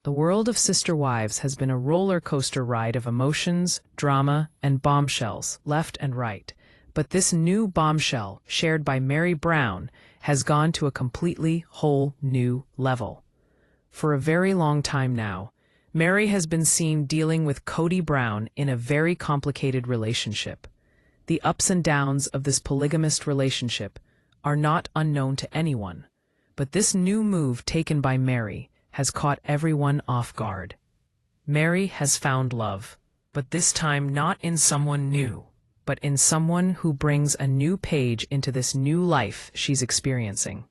The world of Sister Wives has been a roller coaster ride of emotions, drama, and bombshells, left and right. But this new bombshell, shared by Meri Brown, has gone to a completely whole new level. For a very long time now, Meri has been seen dealing with Kody Brown in a very complicated relationship. The ups and downs of this polygamist relationship are not unknown to anyone, but this new move taken by Meri has caught everyone off guard. Meri has found love, but this time not in someone new, but in someone who brings a new page into this new life she's experiencing.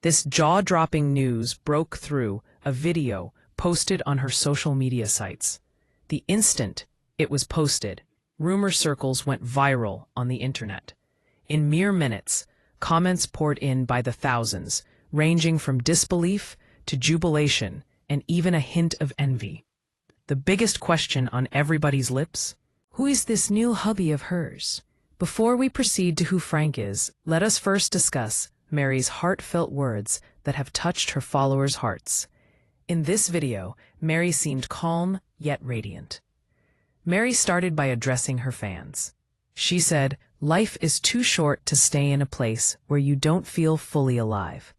This jaw-dropping news broke through a video posted on her social media sites. The instant it was posted, rumor circles went viral on the internet. In mere minutes, comments poured in by the thousands, ranging from disbelief to jubilation and even a hint of envy. The biggest question on everybody's lips: who is this new hubby of hers? Before we proceed to who Frank is, let us first discuss Meri's heartfelt words that have touched her followers' hearts. In this video, Meri seemed calm yet radiant. Meri started by addressing her fans. She said, "Life is too short to stay in a place where you don't feel fully alive.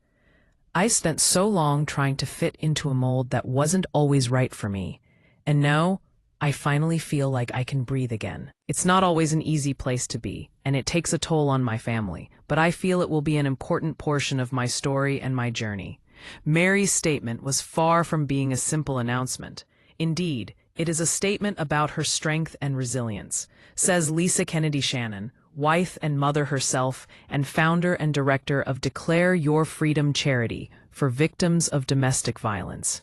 I spent so long trying to fit into a mold that wasn't always right for me, and now I finally feel like I can breathe again. It's not always an easy place to be, and it takes a toll on my family, but I feel it will be an important portion of my story and my journey." Meri's statement was far from being a simple announcement. Indeed, it is a statement about her strength and resilience, says Lisa Kennedy Shannon, wife and mother herself, and founder and director of Declare Your Freedom charity for victims of domestic violence.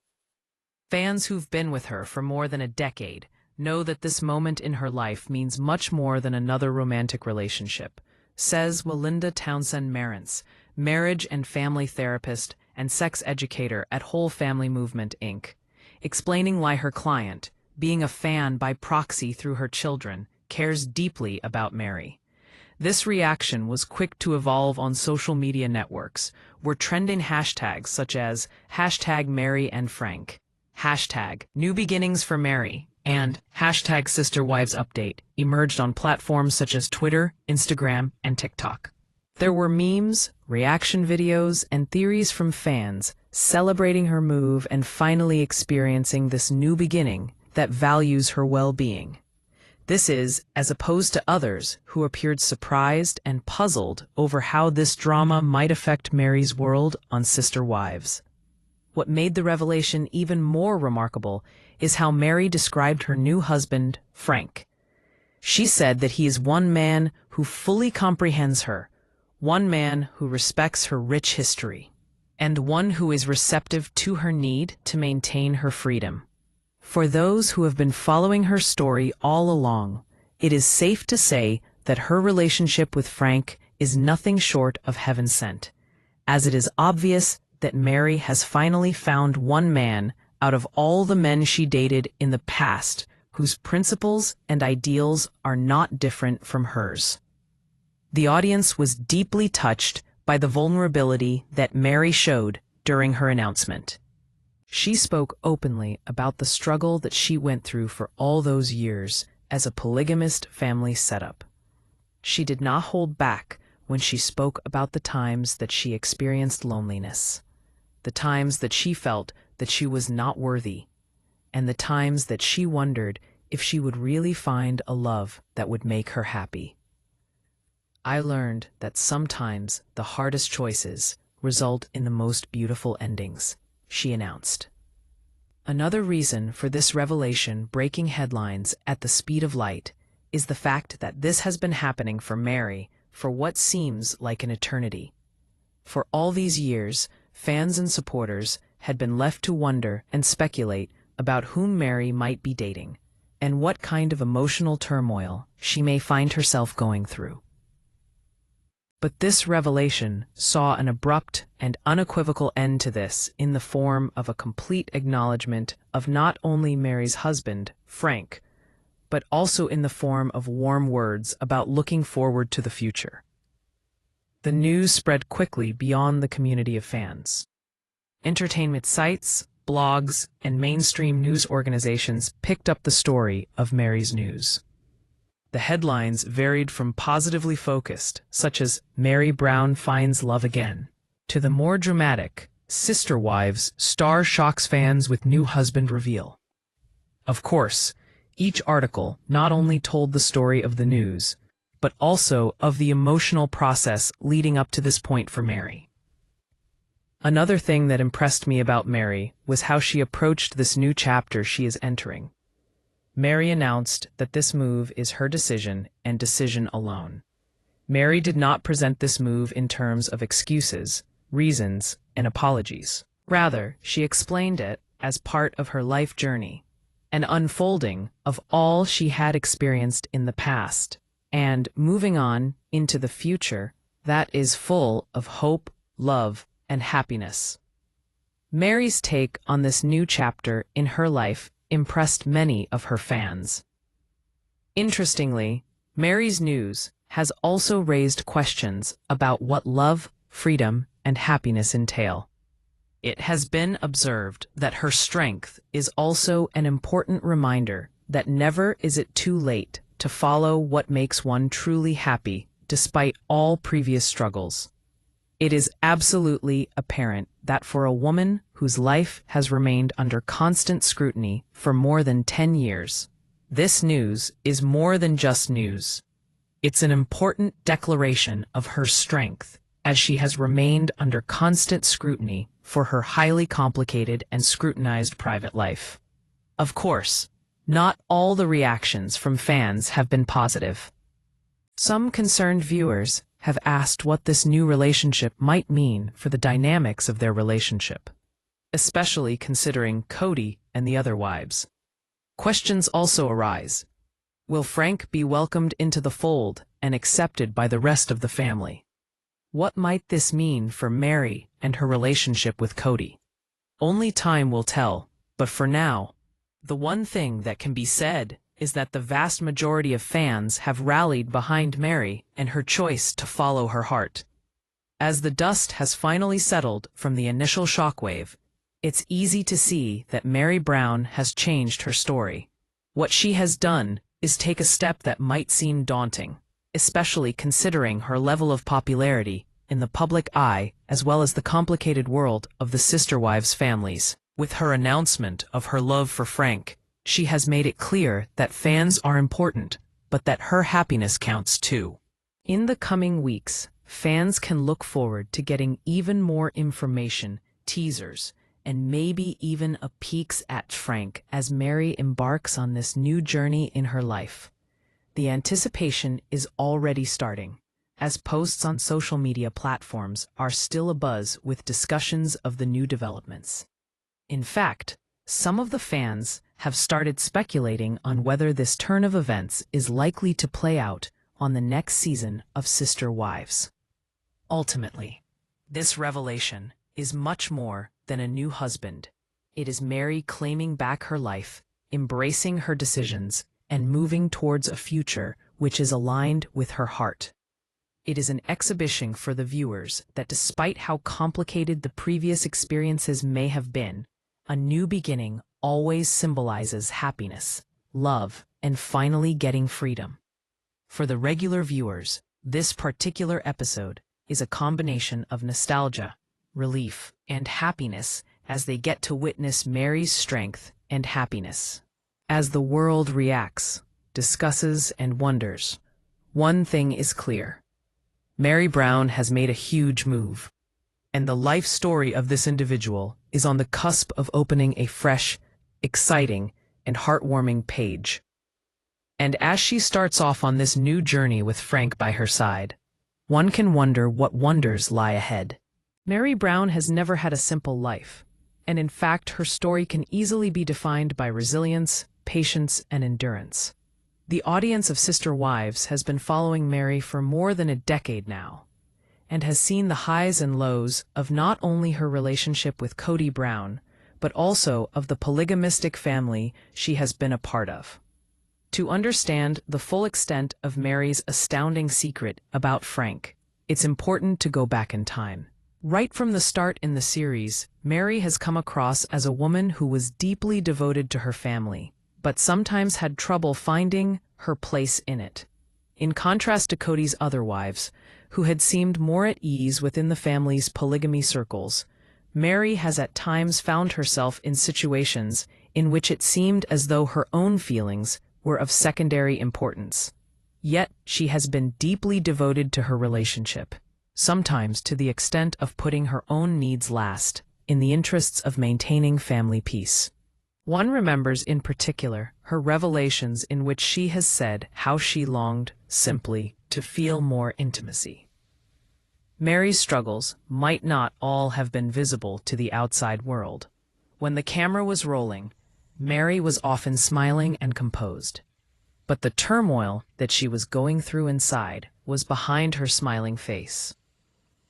Fans who've been with her for more than a decade know that this moment in her life means much more than another romantic relationship, says Walinda Townsend-Marantz, marriage and family therapist and sex educator at Whole Family Movement, Inc., explaining why her client, being a fan by proxy through her children, cares deeply about Meri. This reaction was quick to evolve on social media networks, where trending hashtags such as #MeriandFrank, #New Beginnings for Meri, and #SisterWivesUpdate emerged on platforms such as Twitter, Instagram, and TikTok. There were memes, reaction videos, and theories from fans celebrating her move and finally experiencing this new beginning that values her well-being. This is, as opposed to others who appeared surprised and puzzled over how this drama might affect Meri's world on Sister Wives. What made the revelation even more remarkable is how Meri described her new husband, Frank. She said that he is one man who fully comprehends her, one man who respects her rich history, and one who is receptive to her need to maintain her freedom. For those who have been following her story all along, it is safe to say that her relationship with Frank is nothing short of heaven sent, as it is obvious that Meri has finally found one man out of all the men she dated in the past whose principles and ideals are not different from hers. The audience was deeply touched by the vulnerability that Meri showed during her announcement. She spoke openly about the struggle that she went through for all those years as a polygamist family setup. She did not hold back when she spoke about the times that she experienced loneliness, the times that she felt that she was not worthy, and the times that she wondered if she would really find a love that would make her happy. "I learned that sometimes the hardest choices result in the most beautiful endings," she announced. Another reason for this revelation breaking headlines at the speed of light is the fact that this has been happening for Meri for what seems like an eternity. For all these years, fans and supporters had been left to wonder and speculate about whom Meri might be dating and what kind of emotional turmoil she may find herself going through. But this revelation saw an abrupt and unequivocal end to this in the form of a complete acknowledgement of not only Meri's husband, Frank, but also in the form of warm words about looking forward to the future. The news spread quickly beyond the community of fans. Entertainment sites, blogs, and mainstream news organizations picked up the story of Meri's news. The headlines varied from positively focused, such as "Meri Brown finds love again," to the more dramatic, "Sister Wives star shocks fans with new husband reveal." Of course, each article not only told the story of the news, but also of the emotional process leading up to this point for Meri. Another thing that impressed me about Meri was how she approached this new chapter she is entering. Meri announced that this move is her decision and decision alone. Meri did not present this move in terms of excuses, reasons, and apologies. Rather, she explained it as part of her life journey, an unfolding of all she had experienced in the past, and moving on into the future that is full of hope, love, and happiness. Meri's take on this new chapter in her life impressed many of her fans. Interestingly, Meri's news has also raised questions about what love, freedom, and happiness entail. It has been observed that her strength is also an important reminder that never is it too late to follow what makes one truly happy despite all previous struggles. It is absolutely apparent that for a woman whose life has remained under constant scrutiny for more than 10 years, this news is more than just news. It's an important declaration of her strength, as she has remained under constant scrutiny for her highly complicated and scrutinized private life. Of course, not all the reactions from fans have been positive. Some concerned viewers have asked what this new relationship might mean for the dynamics of their relationship, especially considering Kody and the other wives. Questions also arise. Will Frank be welcomed into the fold and accepted by the rest of the family? What might this mean for Meri and her relationship with Kody? Only time will tell, but for now, the one thing that can be said is that the vast majority of fans have rallied behind Meri and her choice to follow her heart. As the dust has finally settled from the initial shockwave, it's easy to see that Meri Brown has changed her story. What she has done is take a step that might seem daunting, especially considering her level of popularity in the public eye as well as the complicated world of the sister wives' families. With her announcement of her love for Frank, she has made it clear that fans are important, but that her happiness counts too. In the coming weeks, fans can look forward to getting even more information, teasers, and maybe even a peeks at Frank as Meri embarks on this new journey in her life. The anticipation is already starting, as posts on social media platforms are still abuzz with discussions of the new developments. In fact, some of the fans have started speculating on whether this turn of events is likely to play out on the next season of Sister Wives. Ultimately, this revelation is much more than a new husband. It is Meri claiming back her life, embracing her decisions, and moving towards a future which is aligned with her heart. It is an exhibition for the viewers that despite how complicated the previous experiences may have been, a new beginning always symbolizes happiness, love, and finally getting freedom. For the regular viewers, this particular episode is a combination of nostalgia, relief, and happiness as they get to witness Meri's strength and happiness. As the world reacts, discusses, and wonders, one thing is clear. Meri Brown has made a huge move, and the life story of this individual is on the cusp of opening a fresh, exciting, and heartwarming page. And as she starts off on this new journey with Frank by her side, one can wonder what wonders lie ahead. Meri Brown has never had a simple life, and in fact her story can easily be defined by resilience, patience, and endurance. The audience of Sister Wives has been following Meri for more than a decade now, and has seen the highs and lows of not only her relationship with Kody Brown, but also of the polygamistic family she has been a part of. To understand the full extent of Meri's astounding secret about Frank, it's important to go back in time. Right from the start in the series, Meri has come across as a woman who was deeply devoted to her family, but sometimes had trouble finding her place in it. In contrast to Kody's other wives, who had seemed more at ease within the family's polygamy circles, Meri has at times found herself in situations in which it seemed as though her own feelings were of secondary importance. Yet she has been deeply devoted to her relationship, sometimes to the extent of putting her own needs last, in the interests of maintaining family peace. One remembers in particular her revelations in which she has said how she longed, simply, to feel more intimacy. Meri's struggles might not all have been visible to the outside world. When the camera was rolling, Meri was often smiling and composed. But the turmoil that she was going through inside was behind her smiling face.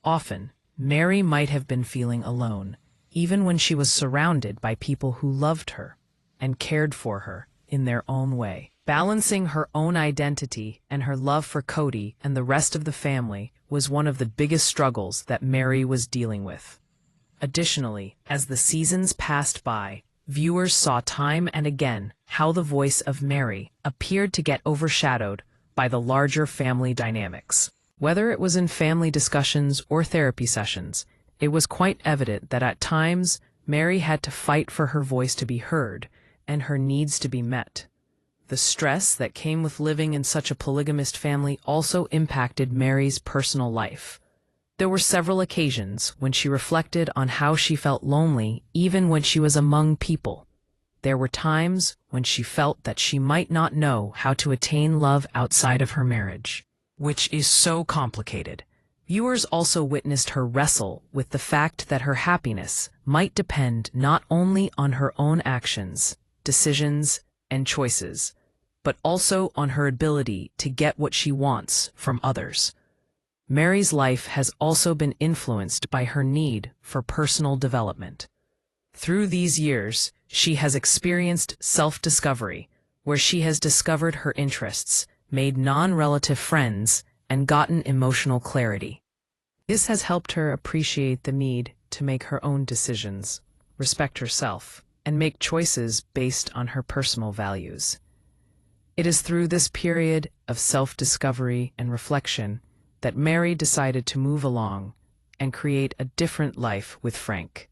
Often, Meri might have been feeling alone, even when she was surrounded by people who loved her and cared for her in their own way. Balancing her own identity and her love for Kody and the rest of the family was one of the biggest struggles that Meri was dealing with. Additionally, as the seasons passed by, viewers saw time and again how the voice of Meri appeared to get overshadowed by the larger family dynamics. Whether it was in family discussions or therapy sessions, it was quite evident that at times Meri had to fight for her voice to be heard and her needs to be met. The stress that came with living in such a polygamist family also impacted Meri's personal life. There were several occasions when she reflected on how she felt lonely even when she was among people. There were times when she felt that she might not know how to attain love outside of her marriage, which is so complicated. Viewers also witnessed her wrestle with the fact that her happiness might depend not only on her own actions, decisions, and choices, but also on her ability to get what she wants from others. Meri's life has also been influenced by her need for personal development. Through these years, she has experienced self-discovery, where she has discovered her interests, made non-relative friends, and gotten emotional clarity. This has helped her appreciate the need to make her own decisions, respect herself, and make choices based on her personal values. It is through this period of self-discovery and reflection that Meri decided to move along and create a different life with Frank.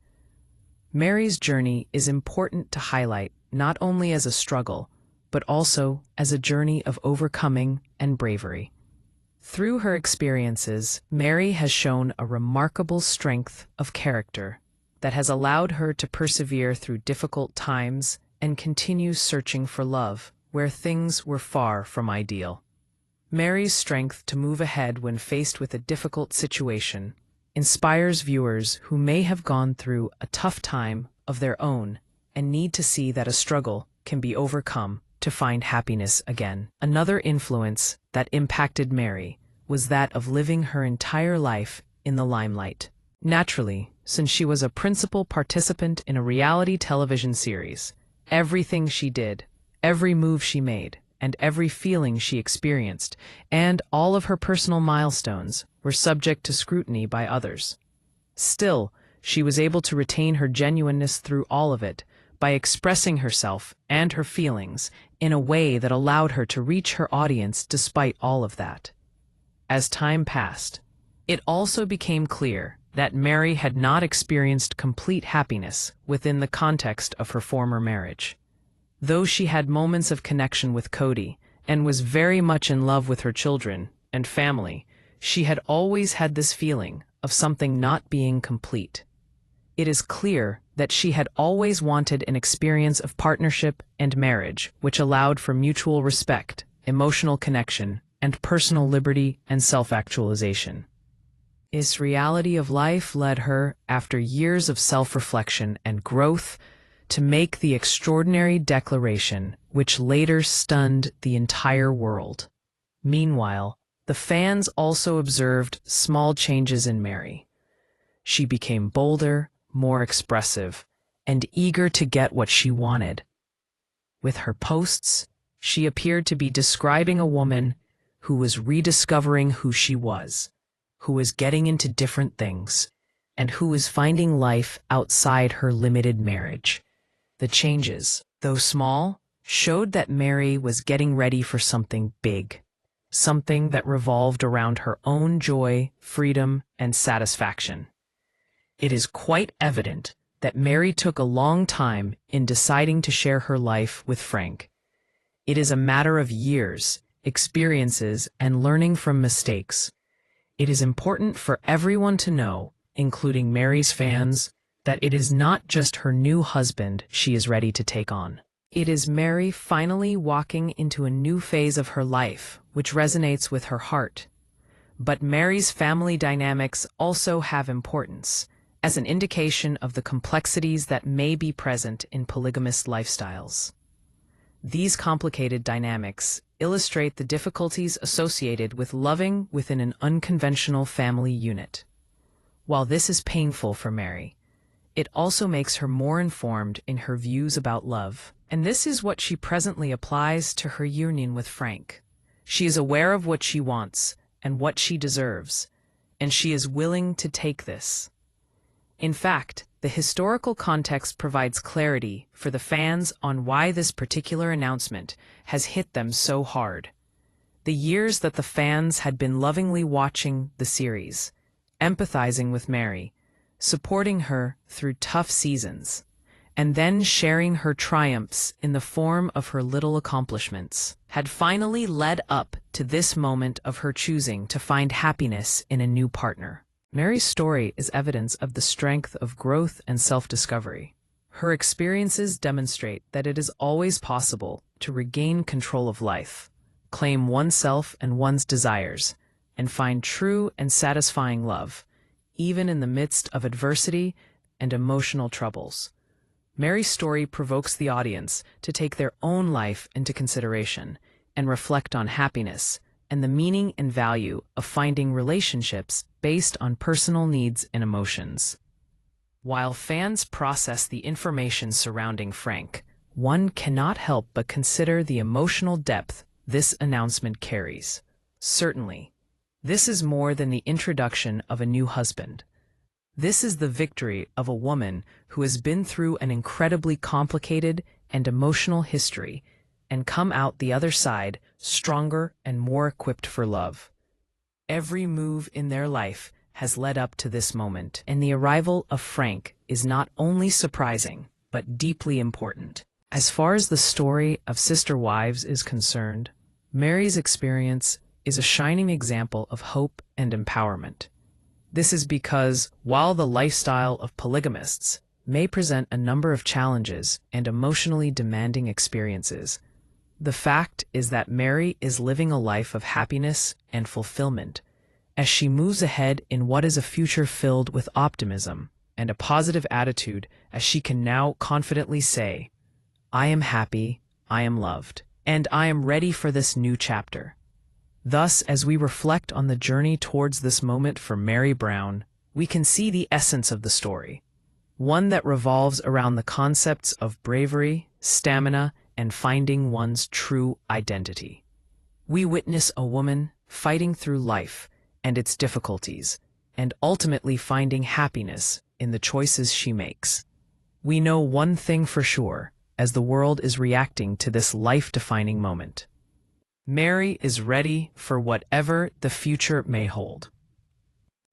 Meri's journey is important to highlight not only as a struggle, but also as a journey of overcoming and bravery. Through her experiences, Meri has shown a remarkable strength of character that has allowed her to persevere through difficult times and continue searching for love where things were far from ideal. Meri's strength to move ahead when faced with a difficult situation inspires viewers who may have gone through a tough time of their own and need to see that a struggle can be overcome to find happiness again. Another influence that impacted Meri was that of living her entire life in the limelight. Naturally, since she was a principal participant in a reality television series, everything she did, every move she made, and every feeling she experienced, and all of her personal milestones were subject to scrutiny by others. Still, she was able to retain her genuineness through all of it by expressing herself and her feelings in a way that allowed her to reach her audience despite all of that. As time passed, it also became clear that Meri had not experienced complete happiness within the context of her former marriage. Though she had moments of connection with Kody and was very much in love with her children and family, she had always had this feeling of something not being complete. It is clear that she had always wanted an experience of partnership and marriage which allowed for mutual respect, emotional connection, and personal liberty and self-actualization. This reality of life led her, after years of self-reflection and growth, to make the extraordinary declaration which later stunned the entire world. Meanwhile, the fans also observed small changes in Meri. She became bolder, more expressive, and eager to get what she wanted. With her posts, she appeared to be describing a woman who was rediscovering who she was, who was getting into different things, and who is finding life outside her limited marriage. The changes, though small, showed that Meri was getting ready for something big, something that revolved around her own joy, freedom, and satisfaction. It is quite evident that Meri took a long time in deciding to share her life with Frank. It is a matter of years, experiences, and learning from mistakes. It is important for everyone to know, including Meri's fans, that it is not just her new husband she is ready to take on. It is Meri finally walking into a new phase of her life, which resonates with her heart. But Meri's family dynamics also have importance, as an indication of the complexities that may be present in polygamous lifestyles. These complicated dynamics illustrate the difficulties associated with loving within an unconventional family unit. While this is painful for Meri, it also makes her more informed in her views about love, and this is what she presently applies to her union with Frank. She is aware of what she wants and what she deserves, and she is willing to take this. In fact, the historical context provides clarity for the fans on why this particular announcement has hit them so hard. The years that the fans had been lovingly watching the series, empathizing with Meri, supporting her through tough seasons, and then sharing her triumphs in the form of her little accomplishments, had finally led up to this moment of her choosing to find happiness in a new partner. Meri's story is evidence of the strength of growth and self-discovery. Her experiences demonstrate that it is always possible to regain control of life, claim oneself and one's desires, and find true and satisfying love, even in the midst of adversity and emotional troubles. Meri's story provokes the audience to take their own life into consideration and reflect on happiness and the meaning and value of finding relationships based on personal needs and emotions. While fans process the information surrounding Frank, one cannot help but consider the emotional depth this announcement carries. Certainly, this is more than the introduction of a new husband. This is the victory of a woman who has been through an incredibly complicated and emotional history and come out the other side stronger and more equipped for love. Every move in their life has led up to this moment, and the arrival of Frank is not only surprising, but deeply important. As far as the story of Sister Wives is concerned, Meri's experience is a shining example of hope and empowerment. This is because, while the lifestyle of polygamists may present a number of challenges and emotionally demanding experiences, the fact is that Meri is living a life of happiness and fulfillment as she moves ahead in what is a future filled with optimism and a positive attitude, as she can now confidently say, "I am happy, I am loved, and I am ready for this new chapter." Thus, as we reflect on the journey towards this moment for Meri Brown, we can see the essence of the story, one that revolves around the concepts of bravery, stamina, and finding one's true identity. We witness a woman fighting through life and its difficulties, and ultimately finding happiness in the choices she makes. We know one thing for sure, as the world is reacting to this life-defining moment. Meri is ready for whatever the future may hold.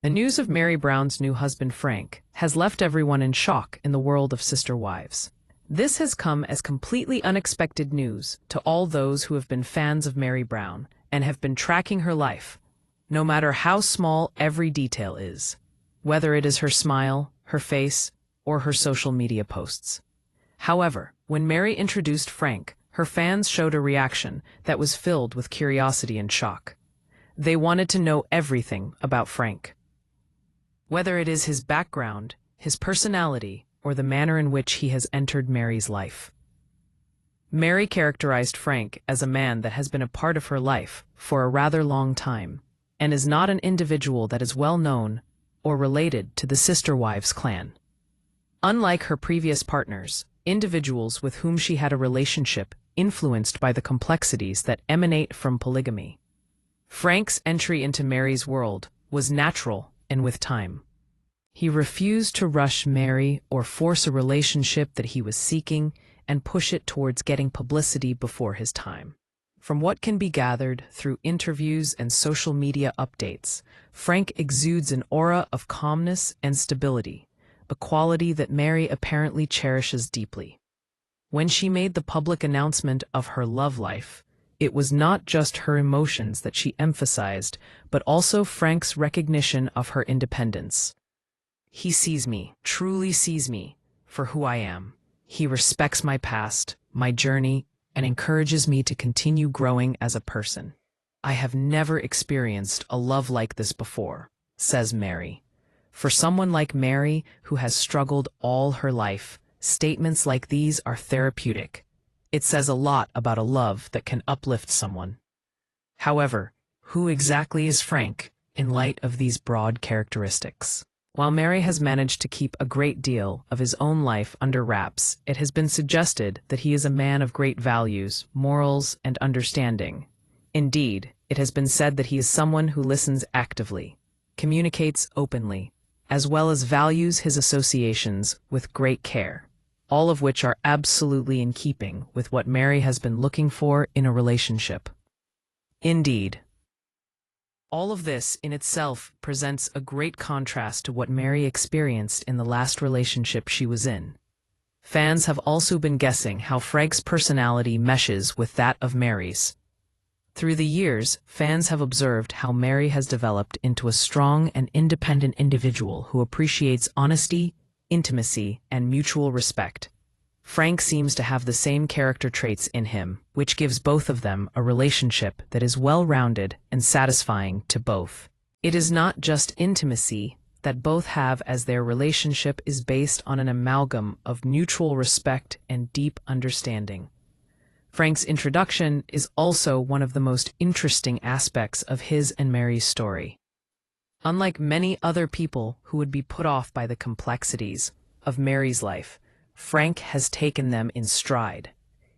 The news of Meri Brown's new husband Frank has left everyone in shock in the world of Sister Wives. This has come as completely unexpected news to all those who have been fans of Meri Brown and have been tracking her life, no matter how small every detail is, whether it is her smile, her face, or her social media posts. However, when Meri introduced Frank, her fans showed a reaction that was filled with curiosity and shock. They wanted to know everything about Frank. Whether it is his background, his personality, or the manner in which he has entered Meri's life. Meri characterized Frank as a man that has been a part of her life for a rather long time, and is not an individual that is well known or related to the Sister Wives clan. Unlike her previous partners, individuals with whom she had a relationship influenced by the complexities that emanate from polygamy, Frank's entry into Meri's world was natural and with time. He refused to rush Meri or force a relationship that he was seeking and push it towards getting publicity before his time. From what can be gathered through interviews and social media updates, Frank exudes an aura of calmness and stability, a quality that Meri apparently cherishes deeply. When she made the public announcement of her love life, it was not just her emotions that she emphasized, but also Frank's recognition of her independence. He sees me, truly sees me, for who I am. He respects my past, my journey, and encourages me to continue growing as a person. I have never experienced a love like this before, says Meri. For someone like Meri, who has struggled all her life, statements like these are therapeutic. It says a lot about a love that can uplift someone. However, who exactly is Frank in light of these broad characteristics? While Meri has managed to keep a great deal of his own life under wraps, it has been suggested that he is a man of great values, morals, and understanding. Indeed, it has been said that he is someone who listens actively, communicates openly, as well as values his associations with great care, all of which are absolutely in keeping with what Meri has been looking for in a relationship. Indeed, all of this in itself presents a great contrast to what Meri experienced in the last relationship she was in. Fans have also been guessing how Frank's personality meshes with that of Meri's. Through the years, fans have observed how Meri has developed into a strong and independent individual who appreciates honesty, intimacy, and mutual respect. Frank seems to have the same character traits in him, which gives both of them a relationship that is well-rounded and satisfying to both. It is not just intimacy that both have, as their relationship is based on an amalgam of mutual respect and deep understanding. Frank's introduction is also one of the most interesting aspects of his and Meri's story. Unlike many other people who would be put off by the complexities of Meri's life, Frank has taken them in stride.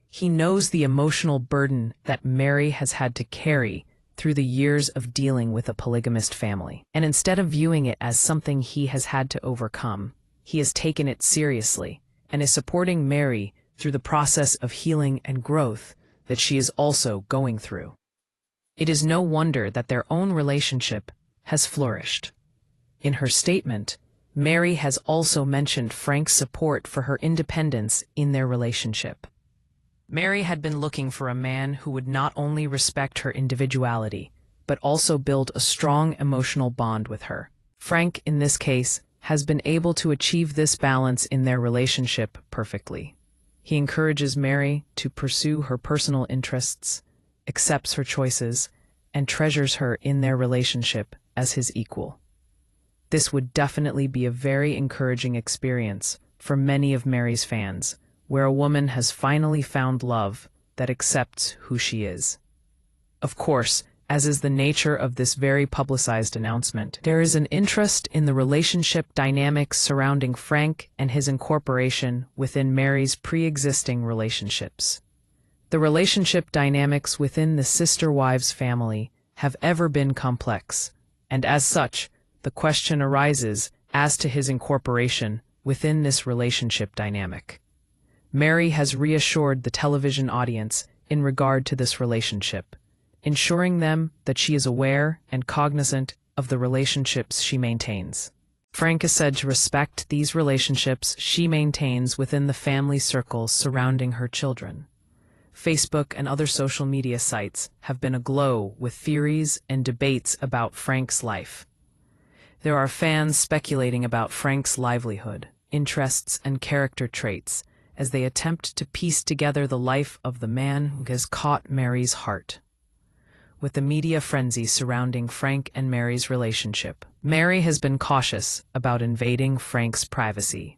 He knows the emotional burden that Meri has had to carry through the years of dealing with a polygamist family. And instead of viewing it as something he has had to overcome, he has taken it seriously and is supporting Meri through the process of healing and growth that she is also going through. It is no wonder that their own relationship has flourished. In her statement, Meri has also mentioned Frank's support for her independence in their relationship. Meri had been looking for a man who would not only respect her individuality, but also build a strong emotional bond with her. Frank, in this case, has been able to achieve this balance in their relationship perfectly. He encourages Meri to pursue her personal interests, accepts her choices, and treasures her in their relationship as his equal. This would definitely be a very encouraging experience for many of Meri's fans, where a woman has finally found love that accepts who she is. Of course, as is the nature of this very publicized announcement, there is an interest in the relationship dynamics surrounding Frank and his incorporation within Meri's pre-existing relationships. The relationship dynamics within the sister wives family have ever been complex, and as such, the question arises as to his incorporation within this relationship dynamic. Meri has reassured the television audience in regard to this relationship, ensuring them that she is aware and cognizant of the relationships she maintains. Frank is said to respect these relationships she maintains within the family circles surrounding her children. Facebook and other social media sites have been aglow with theories and debates about Frank's life. There are fans speculating about Frank's livelihood, interests, and character traits as they attempt to piece together the life of the man who has caught Meri's heart. With the media frenzy surrounding Frank and Meri's relationship, Meri has been cautious about invading Frank's privacy.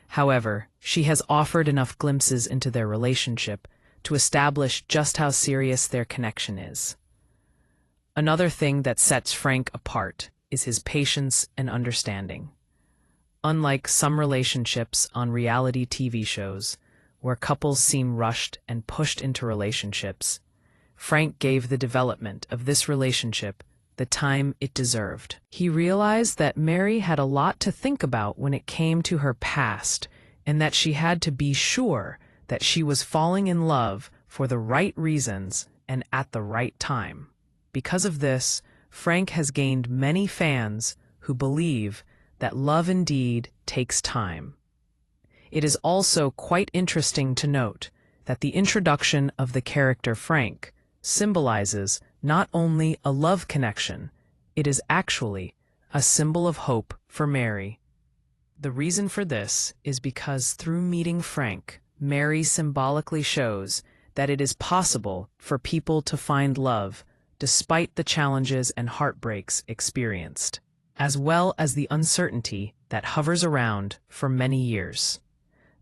However, she has offered enough glimpses into their relationship to establish just how serious their connection is. Another thing that sets Frank apart is his patience and understanding. Unlike some relationships on reality TV shows, where couples seem rushed and pushed into relationships, Frank gave the development of this relationship the time it deserved. He realized that Meri had a lot to think about when it came to her past, and that she had to be sure that she was falling in love for the right reasons and at the right time. Because of this, Frank has gained many fans who believe that love indeed takes time. It is also quite interesting to note that the introduction of the character Frank symbolizes not only a love connection, it is actually a symbol of hope for Meri. The reason for this is because through meeting Frank, Meri symbolically shows that it is possible for people to find love despite the challenges and heartbreaks experienced, as well as the uncertainty that hovers around for many years.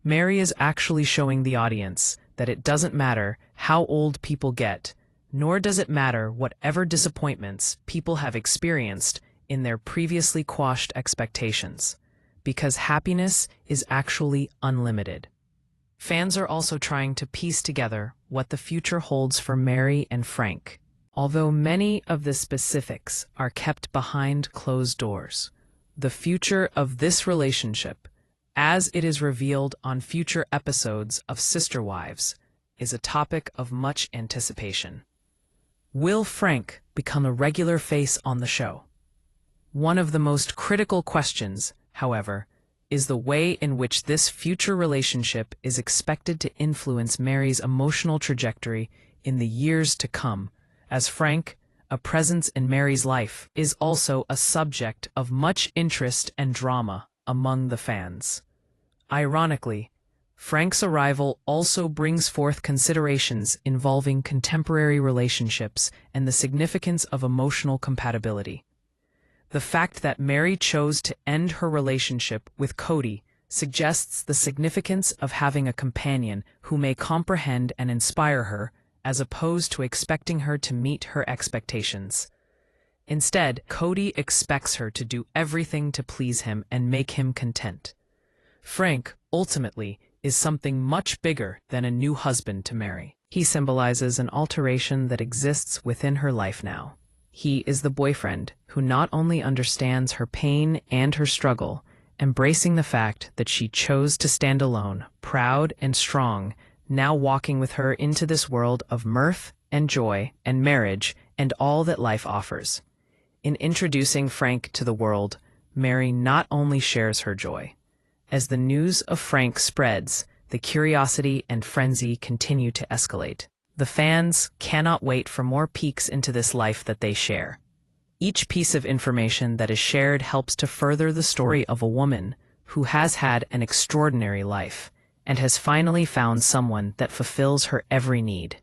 Meri is actually showing the audience that it doesn't matter how old people get, nor does it matter whatever disappointments people have experienced in their previously quashed expectations, because happiness is actually unlimited. Fans are also trying to piece together what the future holds for Meri and Frank. Although many of the specifics are kept behind closed doors, the future of this relationship, as it is revealed on future episodes of Sister Wives, is a topic of much anticipation. Will Frank become a regular face on the show? One of the most critical questions, however, is the way in which this future relationship is expected to influence Meri's emotional trajectory in the years to come, as Frank, a presence in Meri's life, is also a subject of much interest and drama among the fans. Ironically, Frank's arrival also brings forth considerations involving contemporary relationships and the significance of emotional compatibility. The fact that Meri chose to end her relationship with Kody suggests the significance of having a companion who may comprehend and inspire her, as opposed to expecting her to meet her expectations. Instead, Kody expects her to do everything to please him and make him content. Frank, ultimately, is something much bigger than a new husband to Meri. He symbolizes an alteration that exists within her life now. He is the boyfriend who not only understands her pain and her struggle, embracing the fact that she chose to stand alone, proud and strong, now walking with her into this world of mirth and joy and marriage and all that life offers. In introducing Frank to the world, Meri not only shares her joy. As the news of Frank spreads, the curiosity and frenzy continue to escalate. The fans cannot wait for more peeks into this life that they share. Each piece of information that is shared helps to further the story of a woman who has had an extraordinary life and has finally found someone that fulfills her every need.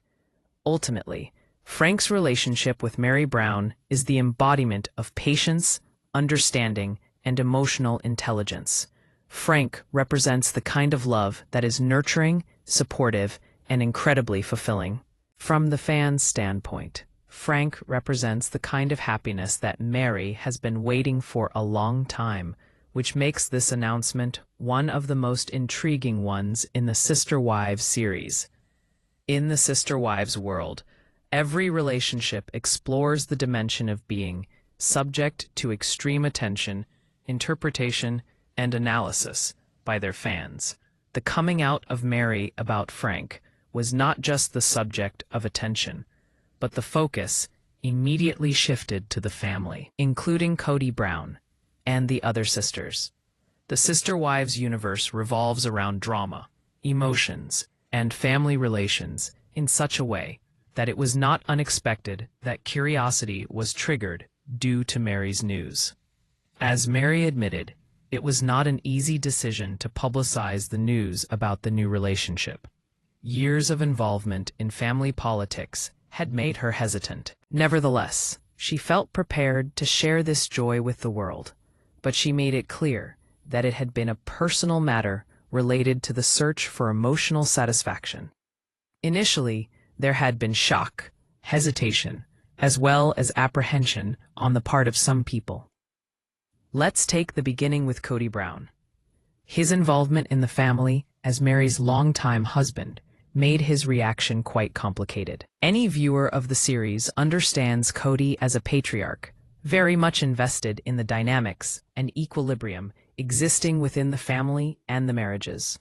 Ultimately, Frank's relationship with Meri Brown is the embodiment of patience, understanding, and emotional intelligence. Frank represents the kind of love that is nurturing, supportive, and incredibly fulfilling. From the fans' standpoint, Frank represents the kind of happiness that Meri has been waiting for a long time, which makes this announcement one of the most intriguing ones in the Sister Wives series. In the Sister Wives world, every relationship explores the dimension of being subject to extreme attention, interpretation, and analysis by their fans. The coming out of Meri about Frank was not just the subject of attention, but the focus immediately shifted to the family, including Kody Brown and the other sisters. The Sister Wives universe revolves around drama, emotions, and family relations in such a way that it was not unexpected that curiosity was triggered due to Meri's news. As Meri admitted, it was not an easy decision to publicize the news about the new relationship. Years of involvement in family politics had made her hesitant. Nevertheless, she felt prepared to share this joy with the world, but she made it clear that it had been a personal matter related to the search for emotional satisfaction. Initially, there had been shock, hesitation, as well as apprehension on the part of some people. Let's take the beginning with Kody Brown. His involvement in the family as Meri's longtime husband made his reaction quite complicated. Any viewer of the series understands Kody as a patriarch very much invested in the dynamics and equilibrium existing within the family and the marriages.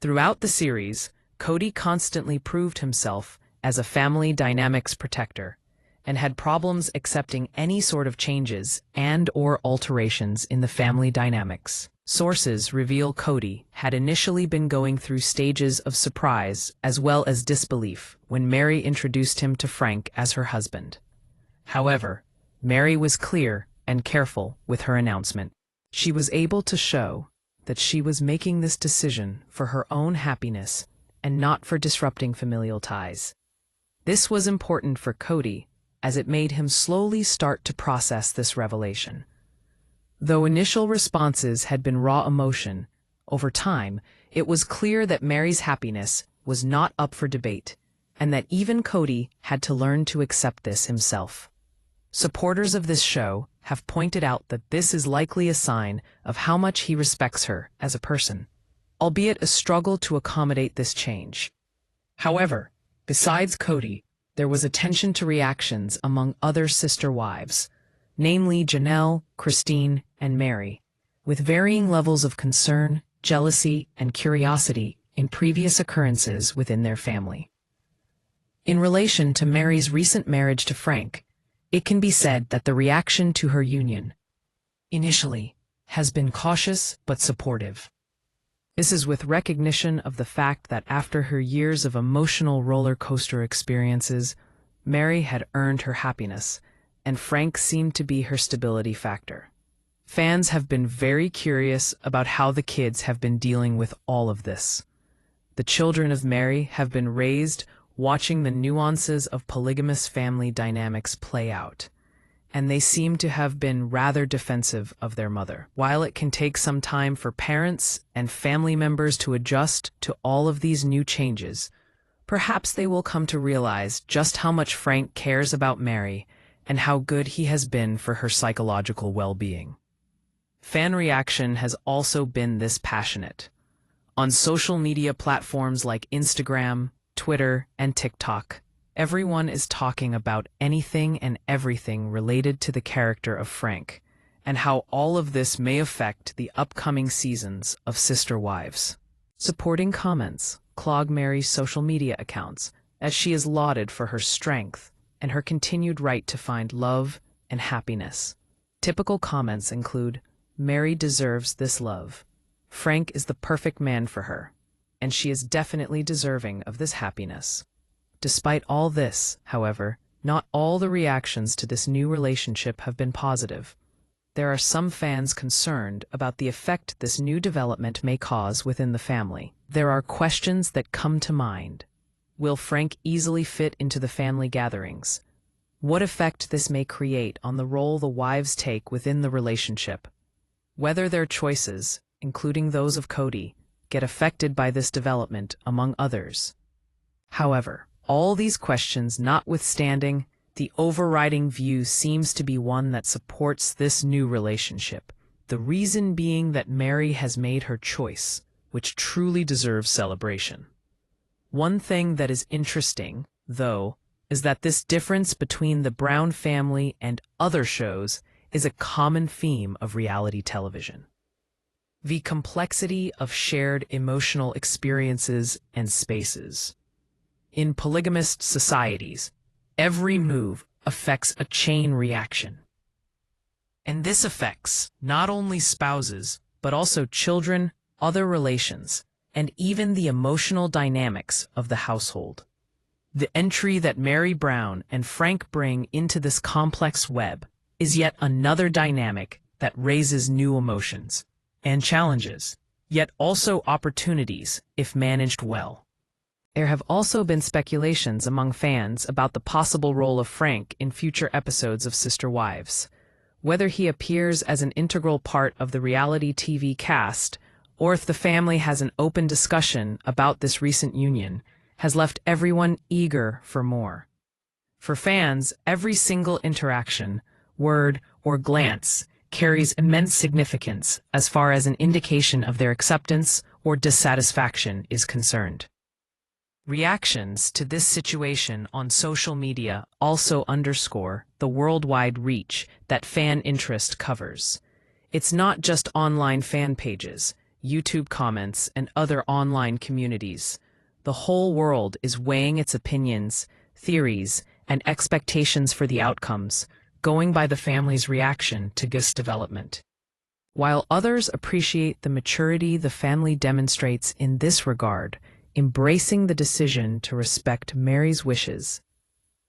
Throughout the series, Kody constantly proved himself as a family dynamics protector and had problems accepting any sort of changes and/or alterations in the family dynamics. Sources reveal Kody had initially been going through stages of surprise as well as disbelief when Meri introduced him to Frank as her husband. However, Meri was clear and careful with her announcement. She was able to show that she was making this decision for her own happiness and not for disrupting familial ties. This was important for Kody, as it made him slowly start to process this revelation. Though initial responses had been raw emotion, over time, it was clear that Meri's happiness was not up for debate, and that even Kody had to learn to accept this himself. Supporters of this show have pointed out that this is likely a sign of how much he respects her as a person, albeit a struggle to accommodate this change. However, besides Kody, there was attention to reactions among other sister wives, namely Janelle, Christine, and Meri, with varying levels of concern, jealousy, and curiosity in previous occurrences within their family. In relation to Meri's recent marriage to Frank, it can be said that the reaction to her union, initially, has been cautious but supportive. This is with recognition of the fact that after her years of emotional roller coaster experiences, Meri had earned her happiness, and Frank seemed to be her stability factor. Fans have been very curious about how the kids have been dealing with all of this. The children of Meri have been raised watching the nuances of polygamous family dynamics play out, and they seem to have been rather defensive of their mother. While it can take some time for parents and family members to adjust to all of these new changes, perhaps they will come to realize just how much Frank cares about Meri and how good he has been for her psychological well-being. Fan reaction has also been this passionate. On social media platforms like Instagram, Twitter, and TikTok, everyone is talking about anything and everything related to the character of Frank, and how all of this may affect the upcoming seasons of Sister Wives. Supporting comments clog Meri's social media accounts, as she is lauded for her strength and her continued right to find love and happiness. Typical comments include, "Meri deserves this love. Frank is the perfect man for her, and she is definitely deserving of this happiness." Despite all this, however, not all the reactions to this new relationship have been positive. There are some fans concerned about the effect this new development may cause within the family. There are questions that come to mind. Will Frank easily fit into the family gatherings? What effect this may create on the role the wives take within the relationship? Whether their choices, including those of Kody, get affected by this development, among others. However, all these questions notwithstanding, the overriding view seems to be one that supports this new relationship, the reason being that Meri has made her choice, which truly deserves celebration. One thing that is interesting, though, is that this difference between the Brown family and other shows is a common theme of reality television. The complexity of shared emotional experiences and spaces. In polygamist societies, every move affects a chain reaction. And this affects not only spouses, but also children, other relations, and even the emotional dynamics of the household. The entry that Meri Brown and Frank bring into this complex web is yet another dynamic that raises new emotions and challenges, yet also opportunities if managed well. There have also been speculations among fans about the possible role of Frank in future episodes of Sister Wives. Whether he appears as an integral part of the reality TV cast, or if the family has an open discussion about this recent union, has left everyone eager for more. For fans, every single interaction, word, or glance carries immense significance as far as an indication of their acceptance or dissatisfaction is concerned. Reactions to this situation on social media also underscore the worldwide reach that fan interest covers. It's not just online fan pages, YouTube comments, and other online communities. The whole world is weighing its opinions, theories, and expectations for the outcomes, going by the family's reaction to this development. While others appreciate the maturity the family demonstrates in this regard, embracing the decision to respect Meri's wishes,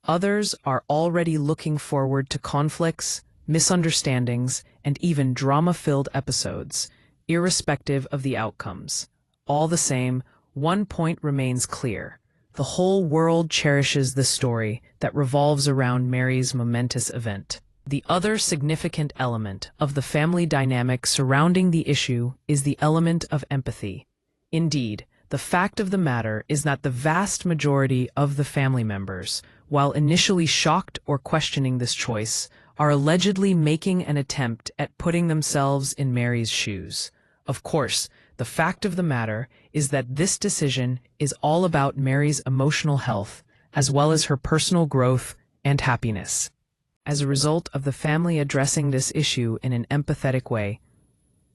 others are already looking forward to conflicts, misunderstandings, and even drama-filled episodes, irrespective of the outcomes. All the same, one point remains clear. The whole world cherishes the story that revolves around Meri's momentous event. The other significant element of the family dynamic surrounding the issue is the element of empathy. Indeed, the fact of the matter is that the vast majority of the family members, while initially shocked or questioning this choice, are allegedly making an attempt at putting themselves in Meri's shoes. Of course, the fact of the matter is that this decision is all about Meri's emotional health, as well as her personal growth and happiness. As a result of the family addressing this issue in an empathetic way,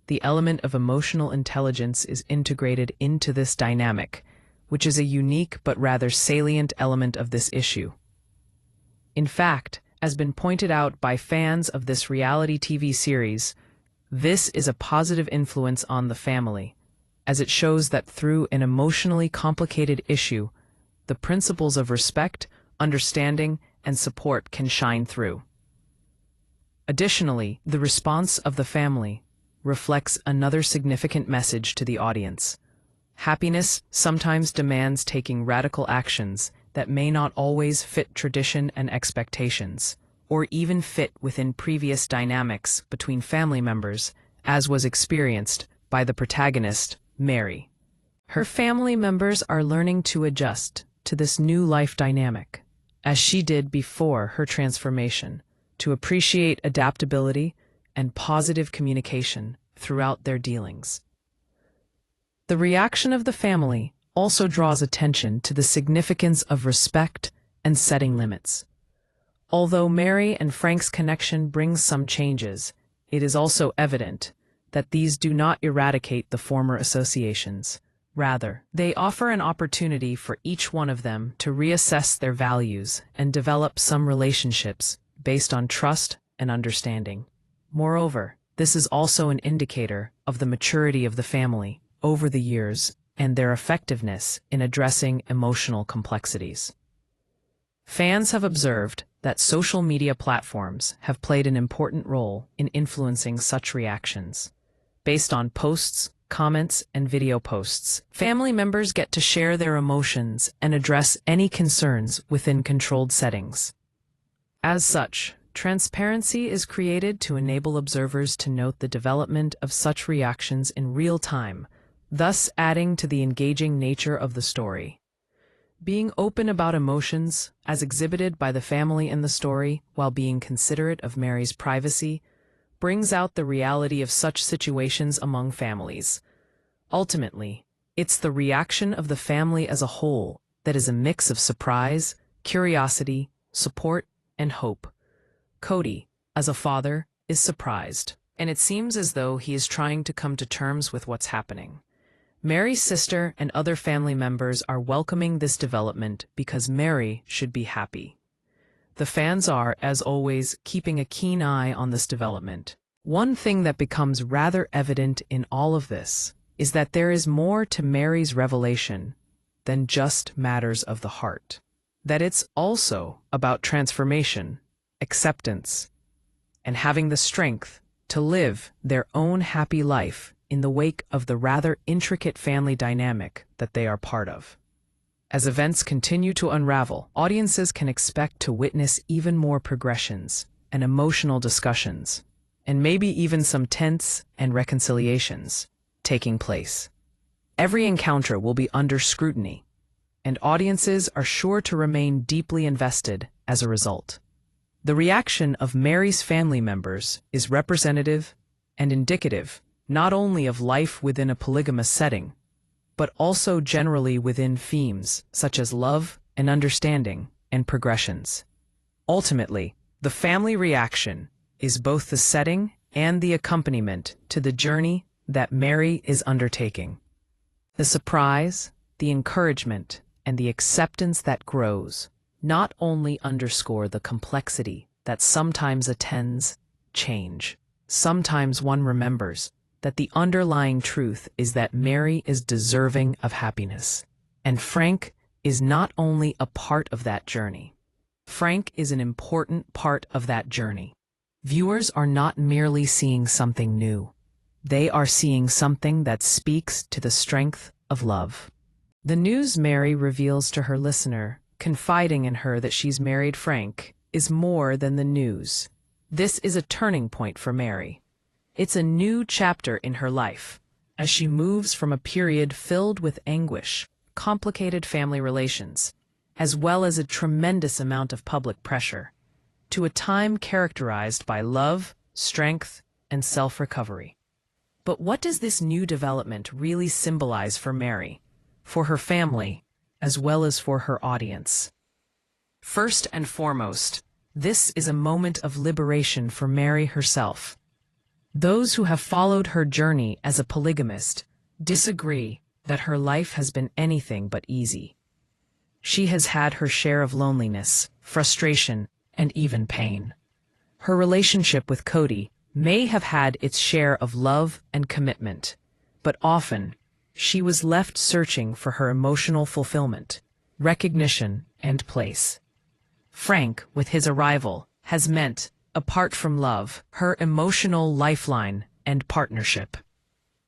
the element of emotional intelligence is integrated into this dynamic, which is a unique but rather salient element of this issue. In fact, as been pointed out by fans of this reality TV series, this is a positive influence on the family, as it shows that through an emotionally complicated issue, the principles of respect, understanding, and support can shine through. Additionally, the response of the family reflects another significant message to the audience. Happiness sometimes demands taking radical actions that may not always fit tradition and expectations, or even fit within previous dynamics between family members, as was experienced by the protagonist, Meri. Her family members are learning to adjust to this new life dynamic, as she did before her transformation, to appreciate adaptability and positive communication throughout their dealings. The reaction of the family also draws attention to the significance of respect and setting limits. Although Meri and Frank's connection brings some changes, it is also evident that these do not eradicate the former associations. Rather, they offer an opportunity for each one of them to reassess their values and develop some relationships based on trust and understanding. Moreover, this is also an indicator of the maturity of the family over the years and their effectiveness in addressing emotional complexities. Fans have observed that social media platforms have played an important role in influencing such reactions. Based on posts, comments, and video posts, family members get to share their emotions and address any concerns within controlled settings. As such, transparency is created to enable observers to note the development of such reactions in real time, thus adding to the engaging nature of the story. Being open about emotions, as exhibited by the family in the story, while being considerate of Meri's privacy, brings out the reality of such situations among families. Ultimately, it's the reaction of the family as a whole that is a mix of surprise, curiosity, support, and hope. Kody, as a father, is surprised, and it seems as though he is trying to come to terms with what's happening. Meri's sister and other family members are welcoming this development because Meri should be happy. The fans are, as always, keeping a keen eye on this development. One thing that becomes rather evident in all of this is that there is more to Meri's revelation than just matters of the heart. That it's also about transformation, acceptance, and having the strength to live their own happy life in the wake of the rather intricate family dynamic that they are part of. As events continue to unravel, audiences can expect to witness even more progressions and emotional discussions, and maybe even some tense and reconciliations taking place. Every encounter will be under scrutiny, and audiences are sure to remain deeply invested as a result. The reaction of Meri's family members is representative and indicative not only of life within a polygamous setting, but also generally within themes such as love and understanding and progressions. Ultimately, the family reaction is both the setting and the accompaniment to the journey that Meri is undertaking. The surprise, the encouragement, and the acceptance that grows not only underscore the complexity that sometimes attends change. Sometimes one remembers that the underlying truth is that Meri is deserving of happiness, and Frank is not only a part of that journey. Frank is an important part of that journey. Viewers are not merely seeing something new. They are seeing something that speaks to the strength of love. The news Meri reveals to her listener, confiding in her that she's married Frank, is more than the news. This is a turning point for Meri. It's a new chapter in her life, as she moves from a period filled with anguish, complicated family relations, as well as a tremendous amount of public pressure, to a time characterized by love, strength, and self-recovery. But what does this new development really symbolize for Meri, for her family, as well as for her audience? First and foremost, this is a moment of liberation for Meri herself. Those who have followed her journey as a polygamist disagree that her life has been anything but easy. She has had her share of loneliness, frustration, and even pain. Her relationship with Kody may have had its share of love and commitment, but often she was left searching for her emotional fulfillment, recognition, and place. Frank, with his arrival, has meant, apart from love, her emotional lifeline and partnership.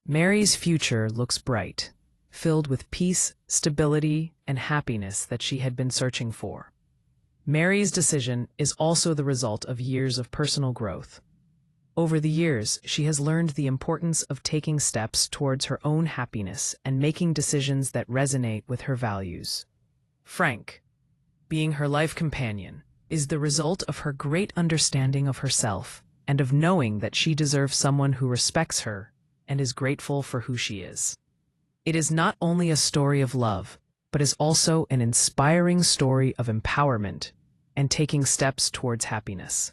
Meri's future looks bright, filled with peace, stability, and happiness that she had been searching for. Meri's decision is also the result of years of personal growth. Over the years, she has learned the importance of taking steps towards her own happiness and making decisions that resonate with her values. Frank, being her life companion, is the result of her great understanding of herself and of knowing that she deserves someone who respects her and is grateful for who she is. It is not only a story of love, but is also an inspiring story of empowerment and taking steps towards happiness.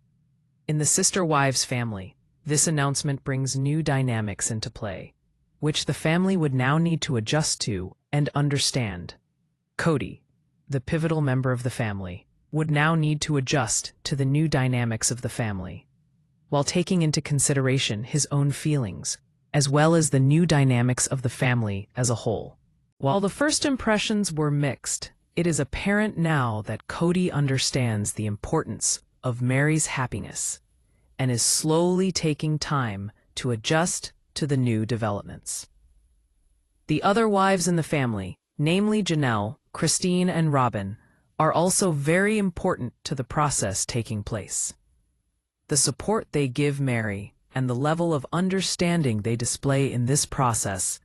In the Sister Wives family, this announcement brings new dynamics into play, which the family would now need to adjust to and understand. Kody, the pivotal member of the family, would now need to adjust to the new dynamics of the family, while taking into consideration his own feelings, as well as the new dynamics of the family as a whole. While the first impressions were mixed, it is apparent now that Kody understands the importance of Meri's happiness and is slowly taking time to adjust to the new developments. The other wives in the family, namely Janelle, Christine, and Robin, are also very important to the process taking place. The support they give Meri and the level of understanding they display in this process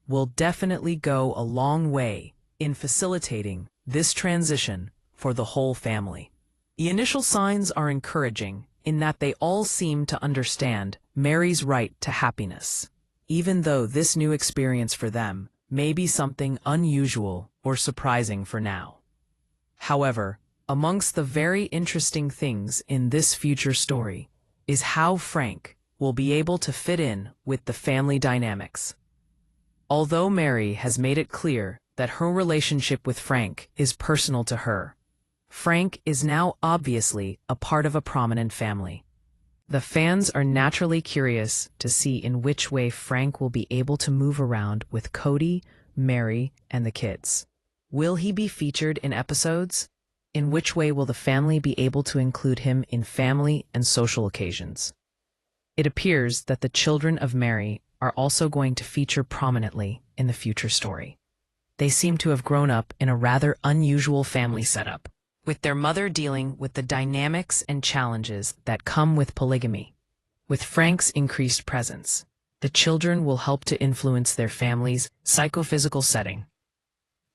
will definitely go a long way in facilitating this transition for the whole family. The initial signs are encouraging in that they all seem to understand Meri's right to happiness, even though this new experience for them may be something unusual or surprising for now. However, amongst the very interesting things in this future story is how Frank will be able to fit in with the family dynamics. Although Meri has made it clear that her relationship with Frank is personal to her, Frank is now obviously a part of a prominent family. The fans are naturally curious to see in which way Frank will be able to move around with Kody, Meri, and the kids. Will he be featured in episodes? In which way will the family be able to include him in family and social occasions? It appears that the children of Meri are also going to feature prominently in the future story. They seem to have grown up in a rather unusual family setup, with their mother dealing with the dynamics and challenges that come with polygamy. With Frank's increased presence, the children will help to influence their family's psychophysical setting.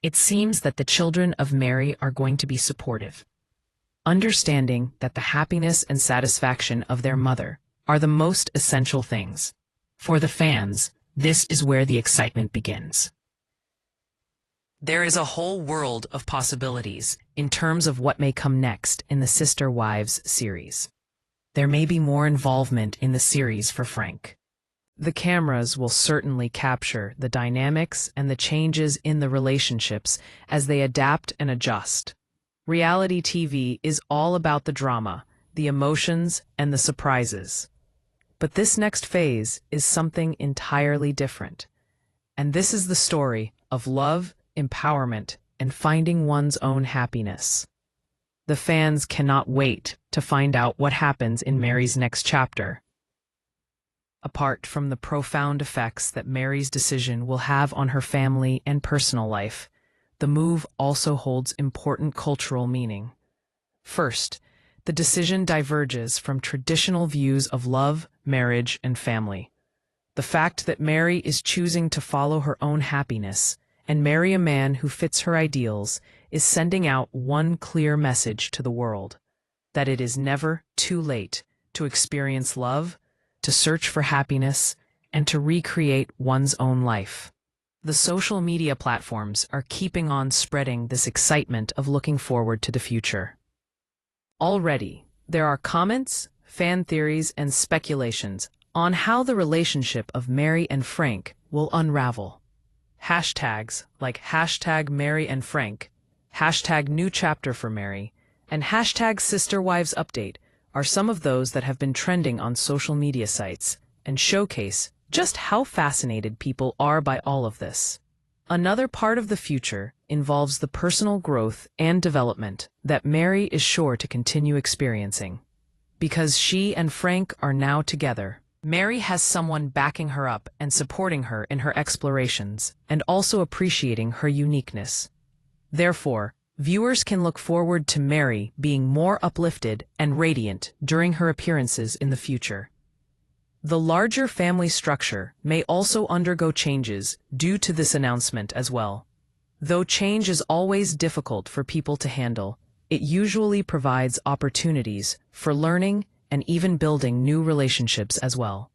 It seems that the children of Meri are going to be supportive, understanding that the happiness and satisfaction of their mother are the most essential things. For the fans, this is where the excitement begins. There is a whole world of possibilities in terms of what may come next in the Sister Wives series. There may be more involvement in the series for Frank. The cameras will certainly capture the dynamics and the changes in the relationships as they adapt and adjust. Reality TV is all about the drama, the emotions, and the surprises. But this next phase is something entirely different. And this is the story of love, empowerment, and finding one's own happiness. The fans cannot wait to find out what happens in Meri's next chapter. Apart from the profound effects that Meri's decision will have on her family and personal life, the move also holds important cultural meaning. First, the decision diverges from traditional views of love, marriage, and family. The fact that Meri is choosing to follow her own happiness and marry a man who fits her ideals is sending out one clear message to the world: that it is never too late to experience love, to search for happiness, and to recreate one's own life. The social media platforms are keeping on spreading this excitement of looking forward to the future. Already, there are comments, fan theories, and speculations on how the relationship of Meri and Frank will unravel. Hashtags like #Meri and Frank, #new chapter for Meri, and #Sister Wives Update are some of those that have been trending on social media sites and showcase just how fascinated people are by all of this. Another part of the future involves the personal growth and development that Meri is sure to continue experiencing. Because she and Frank are now together, Meri has someone backing her up and supporting her in her explorations, and also appreciating her uniqueness. Therefore, viewers can look forward to Meri being more uplifted and radiant during her appearances in the future. The larger family structure may also undergo changes due to this announcement as well. Though change is always difficult for people to handle, it usually provides opportunities for learning and even building new relationships as well.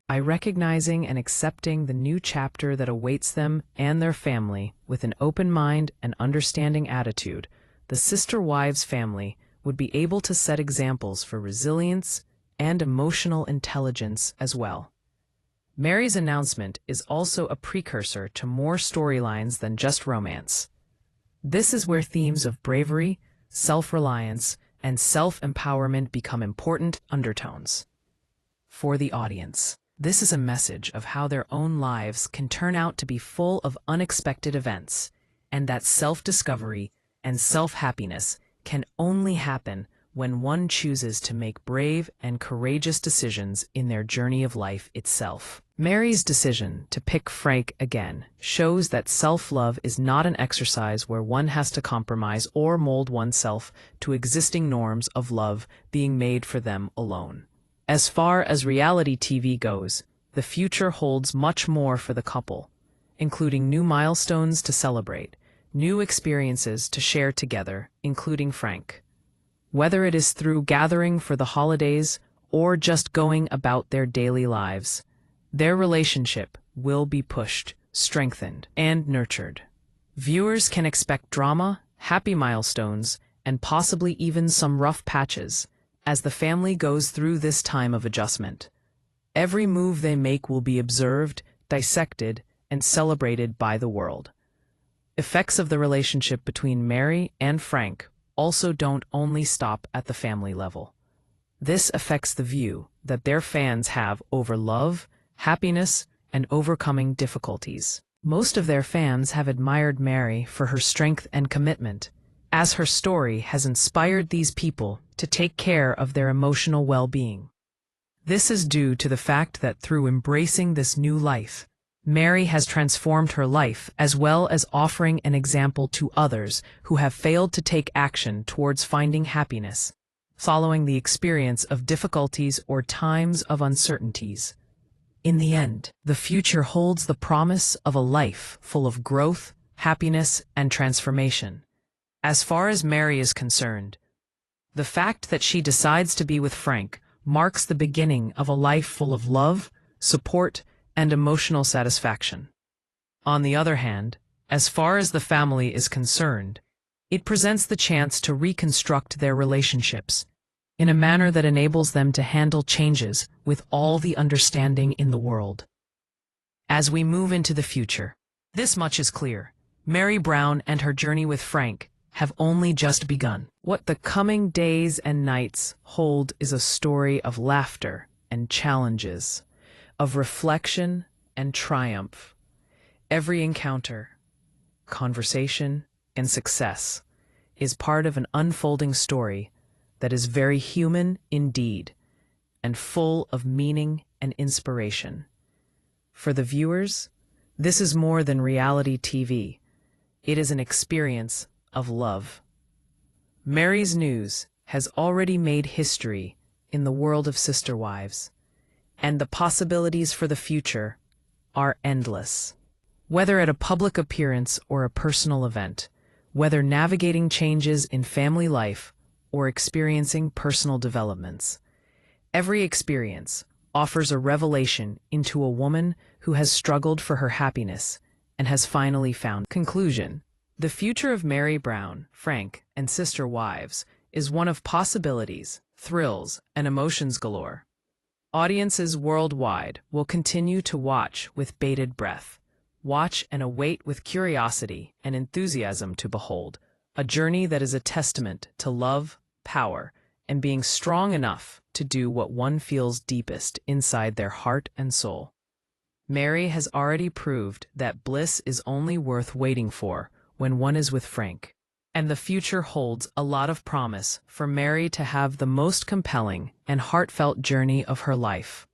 By recognizing and accepting the new chapter that awaits them and their family with an open mind and understanding attitude, the Sister Wives family would be able to set examples for resilience and emotional intelligence as well. Meri's announcement is also a precursor to more storylines than just romance. This is where themes of bravery, self-reliance, and self-empowerment become important undertones. For the audience, this is a message of how their own lives can turn out to be full of unexpected events, and that self-discovery and self-happiness can only happen when one chooses to make brave and courageous decisions in their journey of life itself. Meri's decision to pick Frank again shows that self-love is not an exercise where one has to compromise or mold oneself to existing norms of love being made for them alone. As far as reality TV goes, the future holds much more for the couple, including new milestones to celebrate, new experiences to share together, including Frank. Whether it is through gathering for the holidays or just going about their daily lives, their relationship will be pushed, strengthened, and nurtured. Viewers can expect drama, happy milestones, and possibly even some rough patches as the family goes through this time of adjustment. Every move they make will be observed, dissected, and celebrated by the world. Effects of the relationship between Meri and Frank also don't only stop at the family level. This affects the view that their fans have over love, happiness, and overcoming difficulties. Most of their fans have admired Meri for her strength and commitment, as her story has inspired these people to take care of their emotional well-being. This is due to the fact that through embracing this new life, Meri has transformed her life as well as offering an example to others who have failed to take action towards finding happiness, following the experience of difficulties or times of uncertainties. In the end, the future holds the promise of a life full of growth, happiness, and transformation. As far as Meri is concerned, the fact that she decides to be with Frank marks the beginning of a life full of love, support, and emotional satisfaction. On the other hand, As far as the family is concerned, it presents the chance to reconstruct their relationships in a manner that enables them to handle changes with all the understanding in the world. As we move into the future, this much is clear. Meri Brown and her journey with Frank have only just begun. What the coming days and nights hold is a story of laughter and challenges, of reflection and triumph. Every encounter, conversation, and success is part of an unfolding story that is very human indeed, and full of meaning and inspiration. For the viewers, this is more than reality TV. It is an experience of love. Meri's news has already made history in the world of sister wives, and the possibilities for the future are endless. Whether at a public appearance or a personal event, whether navigating changes in family life or experiencing personal developments, every experience offers a revelation into a woman who has struggled for her happiness and has finally found. Conclusion. The future of Meri Brown, Frank, and Sister Wives is one of possibilities, thrills, and emotions galore. Audiences worldwide will continue to watch with bated breath, watch and await with curiosity and enthusiasm to behold a journey that is a testament to love, power, and being strong enough to do what one feels deepest inside their heart and soul. Meri has already proved that bliss is only worth waiting for when one is with Frank, and the future holds a lot of promise for Meri to have the most compelling and heartfelt journey of her life.